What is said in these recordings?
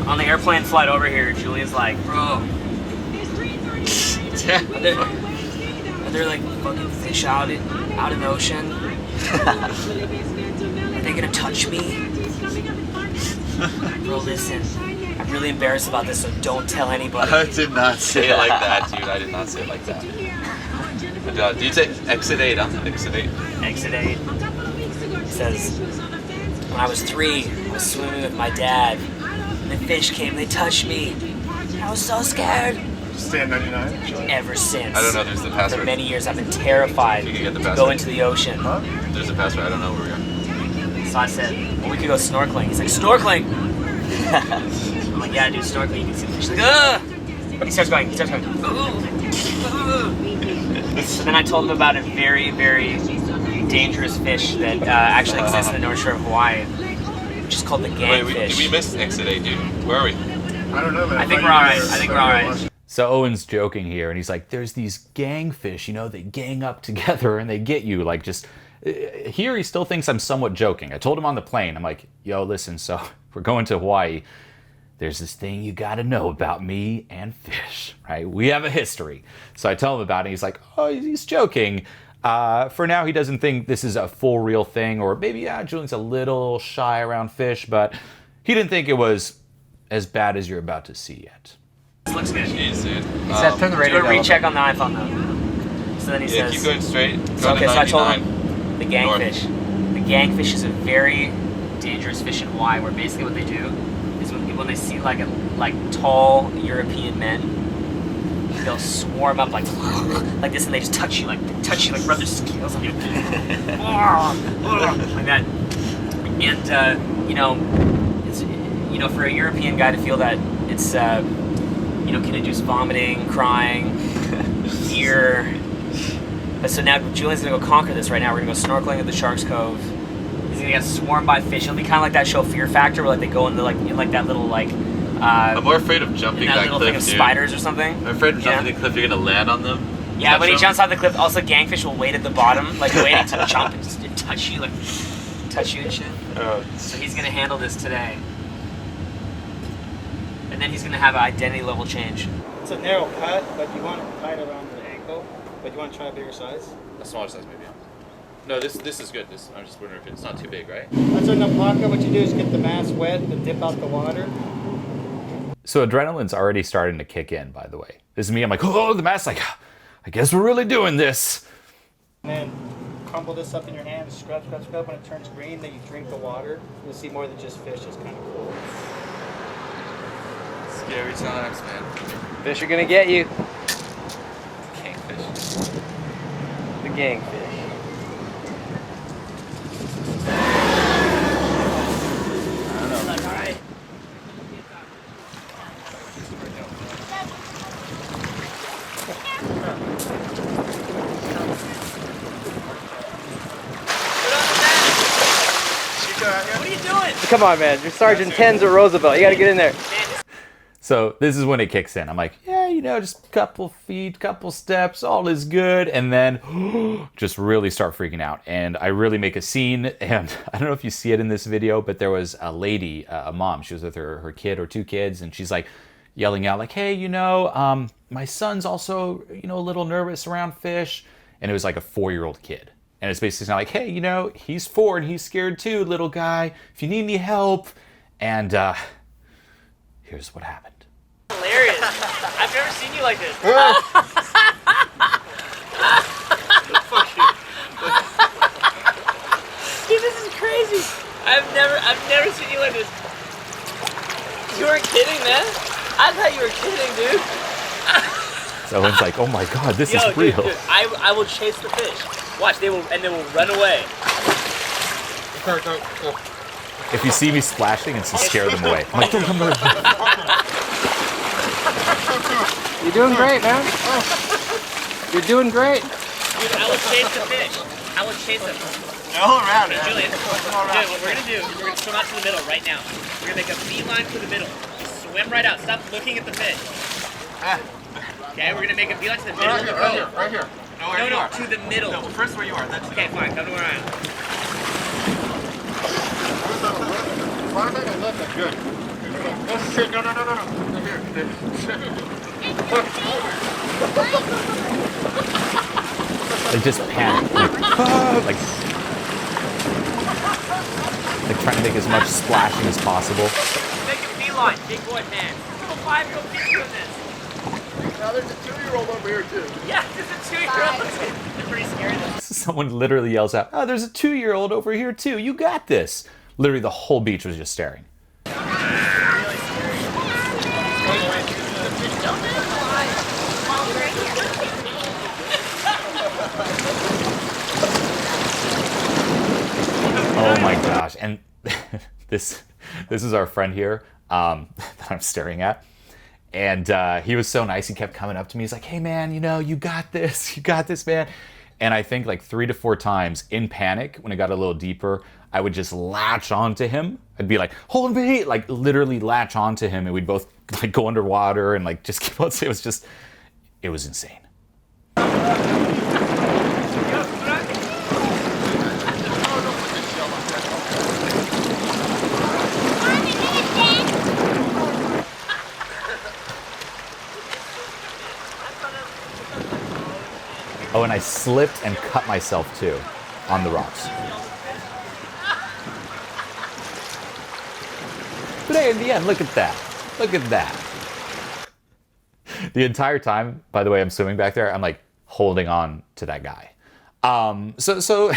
On the airplane flight over here, Julien's like, bro, are there like fucking fish out in the ocean? Are they gonna touch me? Bro, listen, I'm really embarrassed about this, so don't tell anybody. I did not say it like that, dude. I did not say it like that. Do you take exit 8? Exit 8. Exit 8. It says, when I was 3, I was swimming with my dad. And the fish came, they touched me. I was so scared. Stand 99? Ever since. I don't know, there's the password. For many years, I've been terrified You can get the to password. go into the ocean. Huh? There's a password, I don't know where we are. So I said, well, we could go snorkeling. He's like, snorkeling? I'm like, yeah, dude, snorkeling. You can see the fish. He's like, ugh! He starts going. So then I told him about a very, very dangerous fish that actually exists in the North Shore of Hawaii, which is called the gangfish. We missed exit 8, dude. Where are we? I don't know, man. I think we're alright. So Owen's joking here, and he's like, there's these gangfish, you know, they gang up together and they get you, like, just... Here he still thinks I'm somewhat joking. I told him on the plane, I'm like, yo, listen, so we're going to Hawaii. There's this thing you gotta know about me and fish, right? We have a history. So I tell him about it, and he's like, oh, he's joking. For now, he doesn't think this is a full real thing, or maybe, yeah, Julien's a little shy around fish, but he didn't think it was as bad as you're about to see yet. This looks good. Jeez, dude. He said, turn the radio down. Do a recheck on the iPhone, though. So then he says... keep going straight. So I told him, the gangfish. The gangfish is a very dangerous fish in Hawaii, where basically what they do is when they see like tall European men, they'll swarm up like this, and they just touch you, like rub their scales on you, like that. And it's for a European guy to feel that, it's can induce vomiting, crying, fear. So now Julien's gonna go conquer this right now. We're gonna go snorkeling at the Shark's Cove. He's gonna get swarmed by fish. It'll be kind of like that show Fear Factor, where like they go into in that little I'm more afraid of jumping that little cliff, thing of dude. Spiders or something. I'm afraid of jumping the cliff. You're gonna land on them. Yeah, when he jumps off the cliff, also gangfish will wait at the bottom, like waiting to jump and just touch you, and shit. So he's gonna handle this today, and then he's gonna have an identity level change. It's a narrow cut, but you want it tight around the ankle. But you want to try a bigger size? A smaller size, maybe. No, this is good. I'm just wondering if it's not too big, right? That's in the pocket. What you do is get the mask wet and dip out the water. So adrenaline's already starting to kick in, by the way. This is me, I'm like, oh, the mask, like, I guess we're really doing this. And then crumble this up in your hand, scrub. When it turns green, then you drink the water. You'll see more than just fish. It's kind of cool. Scary times, man. Fish are gonna get you. Gangfish. The gangfish. What are you doing? Come on, man. You're Sergeant Tens at Roosevelt. You gotta get in there. So this is when it kicks in. I'm like, yeah, just a couple feet, couple steps, all is good. And then just really start freaking out. And I really make a scene. And I don't know if you see it in this video, but there was a lady, a mom. She was with her kid or 2 kids. And she's like yelling out like, hey, my son's also, a little nervous around fish. And it was like a 4-year-old kid. And it's basically like, hey, he's 4 and he's scared too, little guy. If you need any help. And here's what happened. Hilarious. I've never seen you like this. Dude, this is crazy. I've never seen you like this. You weren't kidding, man. I thought you were kidding, dude. So it's like, oh my God, this is real. Dude, I will chase the fish. Watch, they will run away. Go. If you see me splashing, it's to scare them away. I'm like, don't come over. You're doing great, man. You're doing great. Dude, I will chase the fish. I will chase them. All around it. Julien, what we're gonna do is we're gonna swim out to the middle right now. We're gonna make a beeline to the middle. Just swim right out. Stop looking at the fish. Okay, we're gonna make a beeline to the middle of the boat. Right here. No, to the middle. No, first where you are. That's okay, fine. Come to where I am. Good. Oh shit, no. Here. Like just panic, like trying to make as much splashing as possible. Make a beeline. Big boy hand. Little 5-year-old kid doing this. Now there's a 2-year-old over here too. Yeah, there's a 2-year-old. They're pretty scary. Someone literally yells out, "Oh, there's a 2-year-old over here too. You got this." Literally, the whole beach was just staring. Oh my gosh! And this is our friend here that I'm staring at, and he was so nice. He kept coming up to me. He's like, "Hey man, you got this, man." And I think like 3 to 4 times in panic, when it got a little deeper, I would just latch onto him. I'd be like, "Hold me!" Like literally latch onto him, and we'd both like go underwater and like just keep on. It was insane. Oh, and I slipped and cut myself too on the rocks. But hey, in the end, look at that. Look at that. The entire time, by the way, I'm swimming back there, I'm like holding on to that guy. So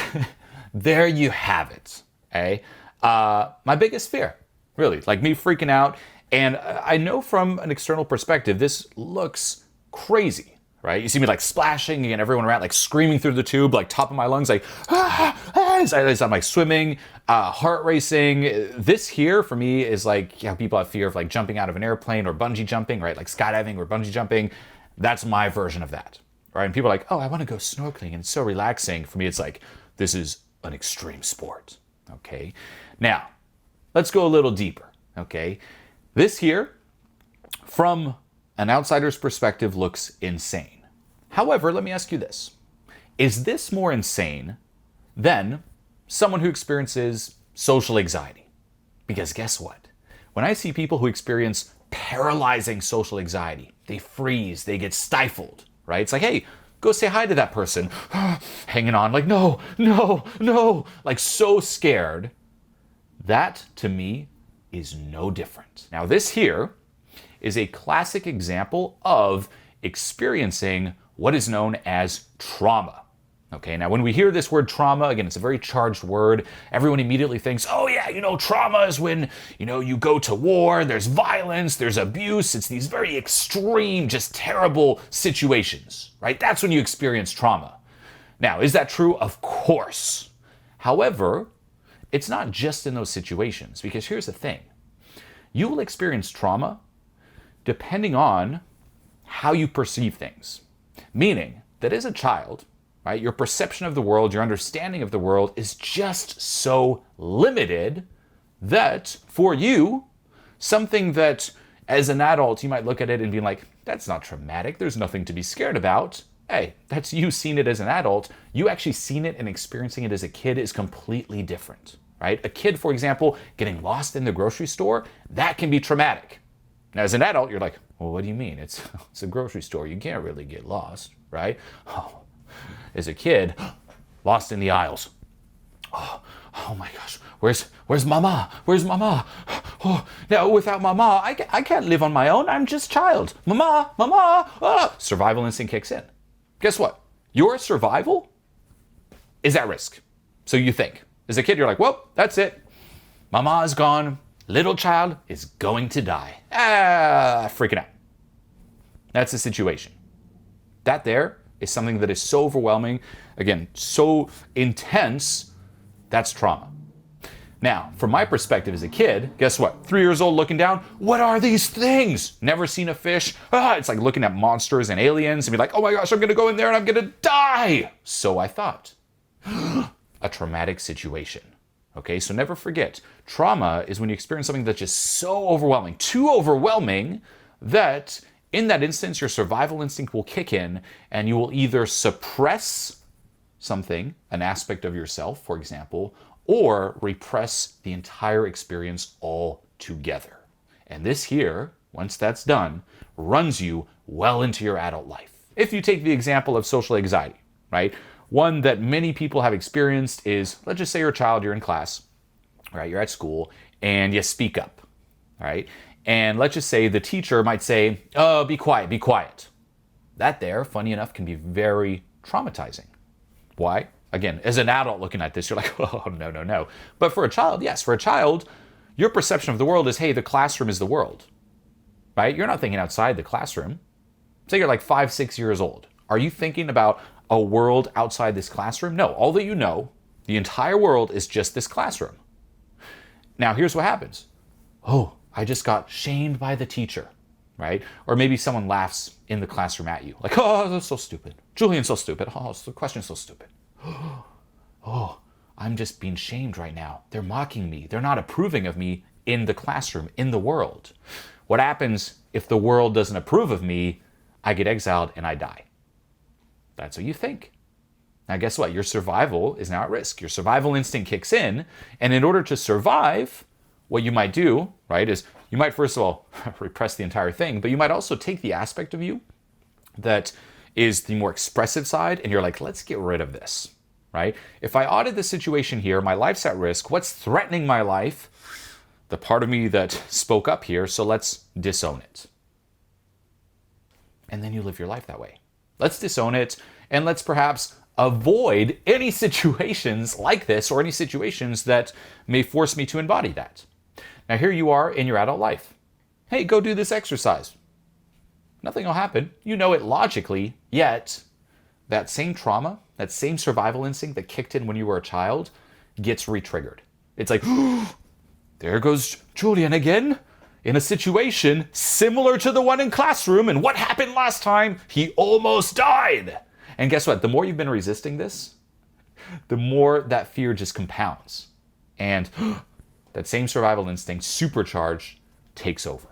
there you have it. Okay? My biggest fear, really, like me freaking out. And I know from an external perspective, this looks crazy. Right? You see me like splashing and everyone around like screaming through the tube, like top of my lungs, like as I'm like swimming, heart racing. This here for me is like how people have fear of like jumping out of an airplane or bungee jumping, right? Like skydiving or bungee jumping. That's my version of that, right? And people are like, "Oh, I want to go snorkeling and it's so relaxing." For me, it's like, this is an extreme sport, okay? Now, let's go a little deeper, okay? This here, from an outsider's perspective, looks insane. However, let me ask you this. Is this more insane than someone who experiences social anxiety? Because guess what? When I see people who experience paralyzing social anxiety, they freeze, they get stifled, right? It's like, hey, go say hi to that person. Hanging on, like, no, like so scared. That, to me, is no different. Now, this here is a classic example of experiencing what is known as trauma. Okay, now when we hear this word trauma, again, it's a very charged word. Everyone immediately thinks, oh yeah, trauma is when, you go to war, there's violence, there's abuse, it's these very extreme, just terrible situations, right? That's when you experience trauma. Now, is that true? Of course. However, it's not just in those situations, because here's the thing. You will experience trauma depending on how you perceive things. Meaning that as a child, right, your perception of the world, your understanding of the world is just so limited that for you, something that as an adult you might look at it and be like, that's not traumatic, there's nothing to be scared about. Hey, that's you seeing it as an adult. You actually seeing it and experiencing it as a kid is completely different, right? A kid, for example, getting lost in the grocery store, that can be traumatic. Now, as an adult, you're like, well, what do you mean? It's a grocery store. You can't really get lost, right? Oh, as a kid, lost in the aisles. Oh my gosh, where's mama? Where's mama? Oh, now, without mama, I can't live on my own. I'm just child. Mama. Survival instinct kicks in. Guess what? Your survival is at risk. So you think. As a kid, you're like, well, that's it. Mama is gone. Little child is going to die. Freaking out. That's the situation. That there is something that is so overwhelming, again, so intense, that's trauma. Now, from my perspective as a kid, guess what? 3 years old looking down, what are these things? Never seen a fish. It's like looking at monsters and aliens and be like, oh my gosh, I'm gonna go in there and I'm gonna die. So I thought. A traumatic situation. Okay, so never forget, trauma is when you experience something that's just so overwhelming, too overwhelming, that in that instance, your survival instinct will kick in and you will either suppress something, an aspect of yourself, for example, or repress the entire experience altogether. And this here, once that's done, runs you well into your adult life. If you take the example of social anxiety, right? One that many people have experienced is, let's just say you're a child, you're in class, right? You're at school and you speak up, right? And let's just say the teacher might say, oh, be quiet, be quiet. That there, funny enough, can be very traumatizing. Why? Again, as an adult looking at this, you're like, oh, no, no, no. But for a child, yes, for a child, your perception of the world is, hey, the classroom is the world, right? You're not thinking outside the classroom. Say you're like 5, 6 years old. Are you thinking about a world outside this classroom? No, all that you know, the entire world is just this classroom. Now, here's what happens. Oh, I just got shamed by the teacher, right? Or maybe someone laughs in the classroom at you. Like, oh, that's so stupid. Julien's so stupid. Oh, the question's so stupid. Oh, I'm just being shamed right now. They're mocking me. They're not approving of me in the classroom, in the world. What happens if the world doesn't approve of me? I get exiled and I die. That's what you think. Now, guess what? Your survival is now at risk. Your survival instinct kicks in. And in order to survive, what you might do, right, is you might, first of all, repress the entire thing, but you might also take the aspect of you that is the more expressive side, and you're like, let's get rid of this, right? If I audit the situation here, my life's at risk. What's threatening my life? The part of me that spoke up here, so let's disown it. And then you live your life that way. Let's disown it, and let's perhaps avoid any situations like this or any situations that may force me to embody that. Now, here you are in your adult life. Hey, go do this exercise. Nothing will happen. You know it logically, yet that same trauma, that same survival instinct that kicked in when you were a child gets re-triggered. It's like, there goes Julien again in a situation similar to the one in classroom. And what happened last time? He almost died. And guess what? The more you've been resisting this, the more that fear just compounds. And that same survival instinct, supercharged, takes over.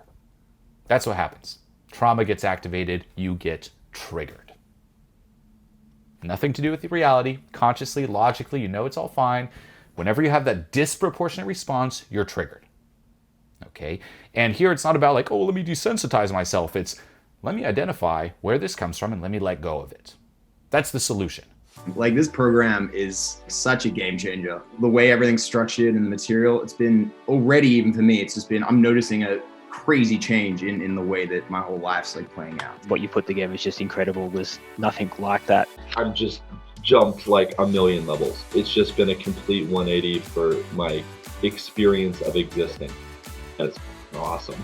That's what happens. Trauma gets activated, you get triggered. Nothing to do with the reality. Consciously, logically, you know it's all fine. Whenever you have that disproportionate response, you're triggered. Okay? And here it's not about like, oh, let me desensitize myself. It's, let me identify where this comes from and let me let go of it. That's the solution. Like, this program is such a game changer. The way everything's structured and the material, it's been already, even for me, it's just been, I'm noticing a crazy change in the way that my whole life's like playing out. What you put together is just incredible. There's nothing like that. I've just jumped like a million levels. It's just been a complete 180 for my experience of existing. That's awesome.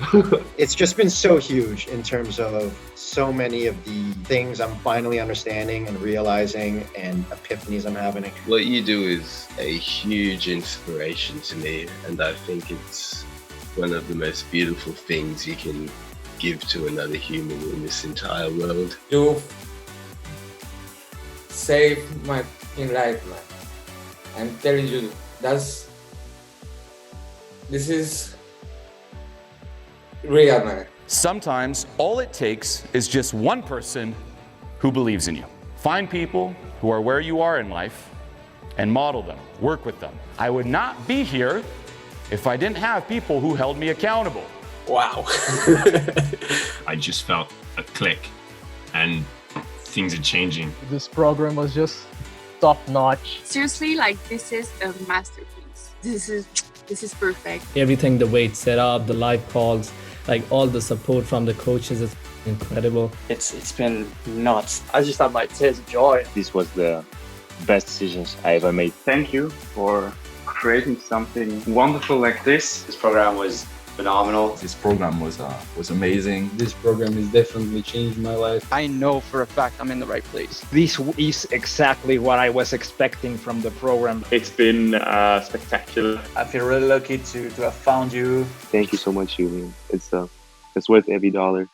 It's just been so huge in terms of so many of the things I'm finally understanding and realizing and epiphanies I'm having. What you do is a huge inspiration to me, and I think it's one of the most beautiful things you can give to another human in this entire world. You saved my life, man. I'm telling you, this is real, man. Sometimes all it takes is just one person who believes in you. Find people who are where you are in life and model them, work with them. I would not be here if I didn't have people who held me accountable. Wow. I just felt a click and things are changing. This program was just top notch. Seriously, like, this is a masterpiece. This is perfect. Everything, the way it's set up, the live calls, like all the support from the coaches is incredible. It's been nuts. I just had like tears of joy. This was the best decisions I ever made. Thank you for creating something wonderful like this. This program was phenomenal. This program was amazing. This program has definitely changed my life. I know for a fact I'm in the right place. This is exactly what I was expecting from the program. It's been spectacular. I feel really lucky to have found you. Thank you so much, Julien. It's worth every dollar.